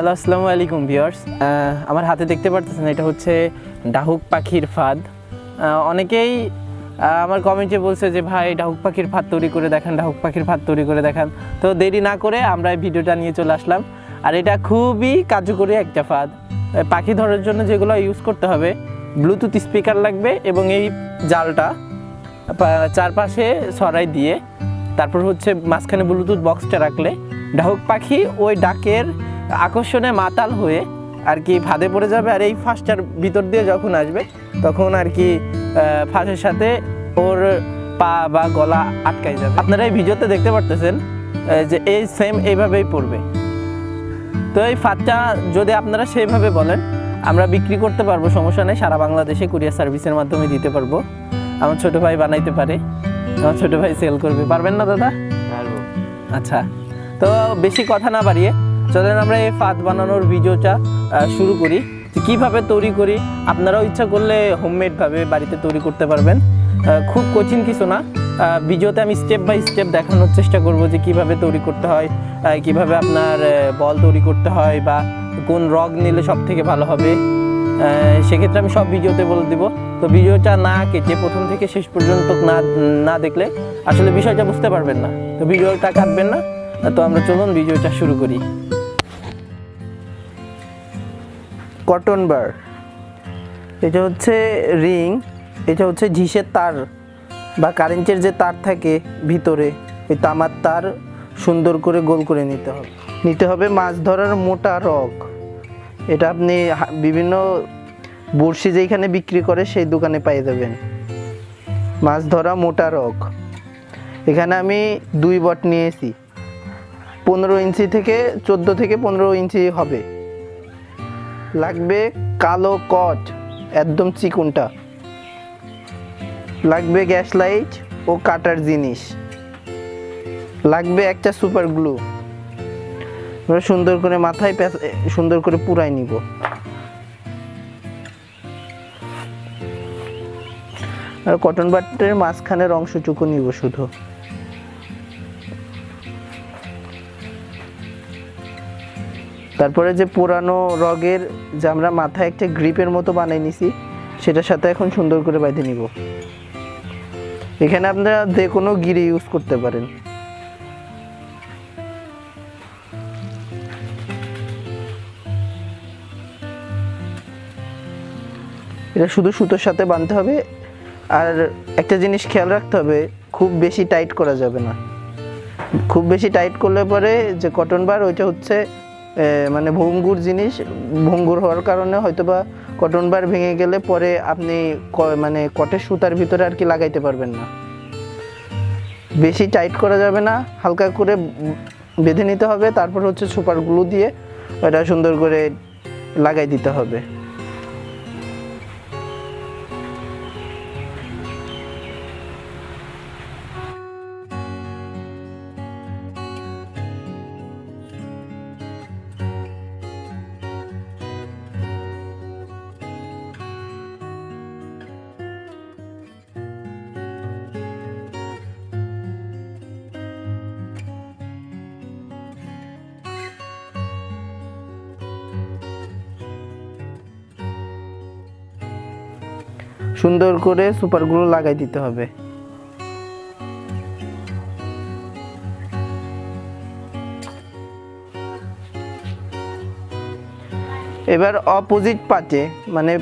Hello, আসসালামু আলাইকুম viewers. আমার হাতে দেখতে পারতেছেন এটা হচ্ছে ডাহুক পাখির ফাঁদ। অনেকেই আমার কমেন্টে বলছে যে ভাই ডাহুক পাখির ফাঁদ তৈরি করে দেখান, ডাহুক পাখির ফাঁদ তৈরি করে দেখান। তো দেরি না করে আমরা এই ভিডিওটা নিয়ে চলে আসলাম। আর এটা খুবই কার্যকরী একটা ফাঁদ। পাখি ধরার জন্য যেগুলো ইউজ করতে হবে, ব্লুটুথ স্পিকার লাগবে এবং এই জালটা চারপাশে ছড়াই দিয়ে তারপর হচ্ছে মাঝখানে ব্লুটুথ বক্সটা রাখলে ডাহুক পাখি ওই ডাকের আকর্ষণে মাতাল হয়ে আর কি ফাঁদে পড়ে যাবে। আর এই ফাঁসটার ভিতর দিয়ে যখন আসবে তখন আর কি ফাঁসের সাথে ওর পা বা গলা আটকাই যাবে। আপনারা এই ভিডিওতে দেখতে পারতেছেন যে এই সেম এইভাবেই পড়বে। তো এই ফাঁদটা যদি আপনারা সেইভাবে বলেন আমরা বিক্রি করতে পারবো, সমস্যা নেই। সারা বাংলাদেশে কুরিয়ার সার্ভিসের মাধ্যমে দিতে পারবো। আমার ছোট ভাই বানাইতে পারে, আমার ছোট ভাই সেল করবে। পারবেন না দাদা? পারবো। আচ্ছা, তো বেশি কথা না বাড়িয়ে চলেন আমরা এই ফাঁদ বানানোর ভিডিওটা শুরু করি। কিভাবে তৈরি করি, আপনারাও ইচ্ছা করলে হোমমেডভাবে বাড়িতে তৈরি করতে পারবেন। খুব কঠিন কিছু না। ভিডিওতে আমি স্টেপ বাই স্টেপ দেখানোর চেষ্টা করব যে কিভাবে তৈরি করতে হয়, কিভাবে আপনার বল তৈরি করতে হয় বা কোন রগ নিলে সব থেকে ভালো হবে। সেক্ষেত্রে আমি সব ভিডিওতে বলে দিব। তো ভিডিওটা না কেটে প্রথম থেকে শেষ পর্যন্ত না দেখলে আসলে বিষয়টা বুঝতে পারবেন না। তো ভিডিওটা কাটবেন না। তো আমরা চলুন ভিডিওটা শুরু করি। কটন বার, এটা হচ্ছে রিং, এটা হচ্ছে ঝিসের তার বা কারেন্টের যে তার থাকে ভিতরে, ওই তামার তার সুন্দর করে গোল করে নিতে হবে। মাছ ধরার মোটা রগ, এটা আপনি বিভিন্ন বড়শি যেখানে বিক্রি করে সেই দোকানে পেয়ে যাবেন। মাছ ধরা মোটা রগ, এখানে আমি 2 বট নিয়েছি। 15 ইঞ্চি থেকে 14 থেকে 15 ইঞ্চি হবে। লাগবে কালো কট, একদম চিকুনটা। লাগবে গ্যাস লাইট ও কাটার জিনিস। লাগবে একটা সুপার গ্লু। আমরা সুন্দর করে মাথায় সুন্দর করে পুরাই নিব। আর কটন বাটের মাঝখানের অংশটুকু নিব শুধু। তারপরে যে পুরানো রগের যে আমরা মাথায় একটা গ্রিপের মতো বানাই নিছি, সেটার সাথে এখন সুন্দর করে বেঁধে নিব। এখানে আপনারা যে কোনো গিরি ইউজ করতে পারেন। এটা শুধু সুতোর সাথে বাঁধতে হবে। আর একটা জিনিস খেয়াল রাখতে হবে, খুব বেশি টাইট করা যাবে না। খুব বেশি টাইট করলে পরে যে কটন বার ওইটা হচ্ছে মানে ভঙ্গুর জিনিস, ভঙ্গুর হওয়ার কারণে হয়তোবা কটন বার ভেঙে গেলে পরে আপনি মানে কটের সুতার ভিতরে আর কি লাগাইতে পারবেন না। বেশি টাইট করা যাবে না, হালকা করে বেঁধে নিতে হবে। তারপর হচ্ছে সুপার গ্লু দিয়ে এটা সুন্দর করে লাগাই দিতে হবে। সুন্দর করে সুপার গ্লু লাগাই দিতে হবে। এবার অপোজিট পাটে, মানে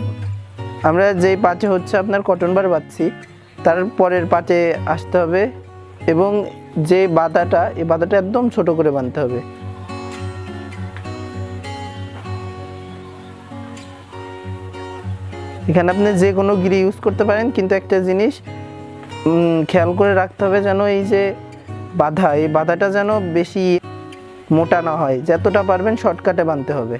আমরা যেই পাটে হচ্ছে আপনার কটন বার বাঁধছি তার পরের পাটে আসতে হবে এবং যে বাঁধাটা, এই বাঁধাটা একদম ছোট করে বাঁধতে হবে। এখানে আপনি যে কোনো গিরি ইউজ করতে পারেন, কিন্তু একটা জিনিস খেয়াল করে রাখতে হবে যেন এই যে বাঁধা, এই বাঁধাটা যেন বেশি মোটা না হয়। যতটা পারবেন শর্টকাটে বাঁধতে হবে।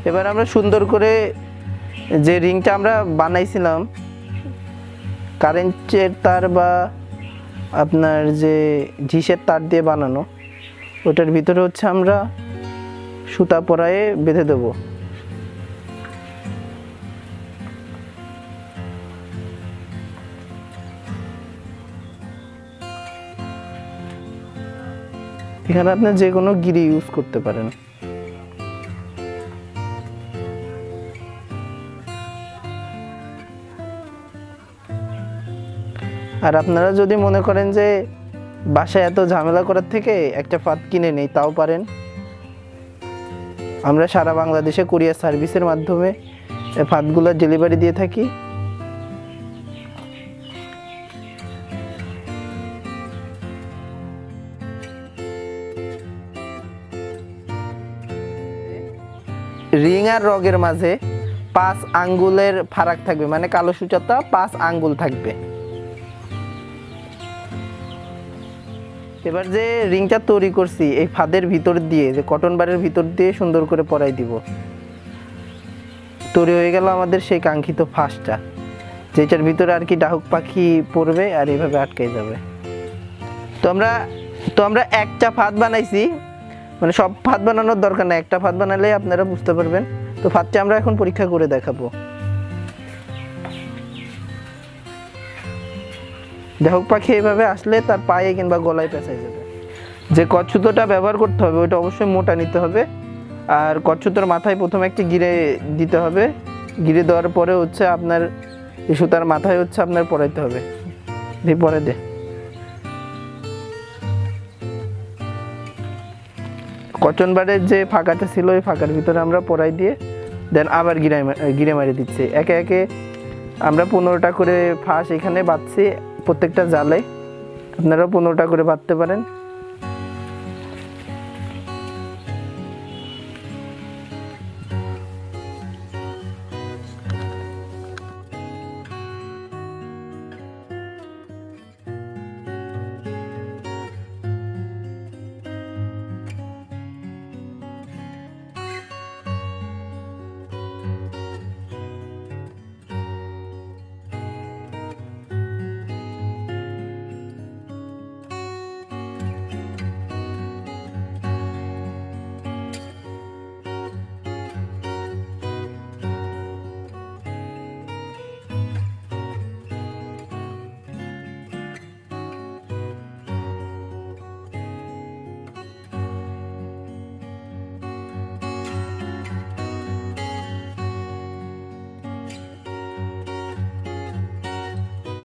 এবার আমরা সুন্দর করে যে রিংটা আমরা বানাইছিলাম কারেন্টের তার বা আপনার যে ঝিসের তার দিয়ে বানানো, ওটার ভিতরে হচ্ছে আমরা সুতা পরায়ে বেঁধে দেব। এখানে আপনি যে কোনো গিরি ইউজ করতে পারেন। আর আপনারা যদি মনে করেন যে বাসায় এত ঝামেলা করার থেকে একটা ফাঁদ কিনে নেই, তাও পারেন। আমরা সারা বাংলাদেশে কুরিয়ার সার্ভিসের মাধ্যমে ফাঁদগুলো ডেলিভারি দিয়ে থাকি। রিং আর রগের মাঝে 5 আঙ্গুলের ফারাক থাকবে, মানে কালো সূচাটা 5 আঙ্গুল থাকবে। এবার যে রিংটা তৈরি করছি এই ফাঁদের ভিতর দিয়ে, যে কটন বারের ভিতর দিয়ে সুন্দর করে পরাই দিব। তৈরি হয়ে গেল আমাদের সেই কাঙ্ক্ষিত ফাঁসটা, যেটার ভিতরে আর কি ডাহুক পাখি পড়বে আর এইভাবে আটকে যাবে। তো আমরা একটা ফাঁদ বানাইছি, মানে সব ফাঁদ বানানোর দরকার না, একটা ফাঁদ বানালে আপনারা বুঝতে পারবেন। তো ফাঁদটা আমরা এখন পরীক্ষা করে দেখাবো। ডাহুক পাখি এইভাবে আসলে তার পায়ে কিংবা গলায় পেঁচাই যাবে। যে কচ্ছুতোটা ব্যবহার করতে হবে ওইটা অবশ্যই মোটা নিতে হবে। আর কচ্ছুতোর মাথায় প্রথমে একটি গিরে দিতে হবে। গিরে দেওয়ার পরে হচ্ছে আপনার এই সুতার মাথায় হচ্ছে আপনার পরাইতে হবে। দিয়ে পরে দে কটন বারের যে ফাঁকাটা ছিল ওই ফাঁকার ভিতরে আমরা পরাই দিয়ে দেন আবার গিরে মারিয়ে দিচ্ছি। একে একে আমরা 15টা করে ফাঁস এখানে বাঁধছি প্রত্যেকটা জালে। আপনারাও 15টা করে বাঁধতে পারেন।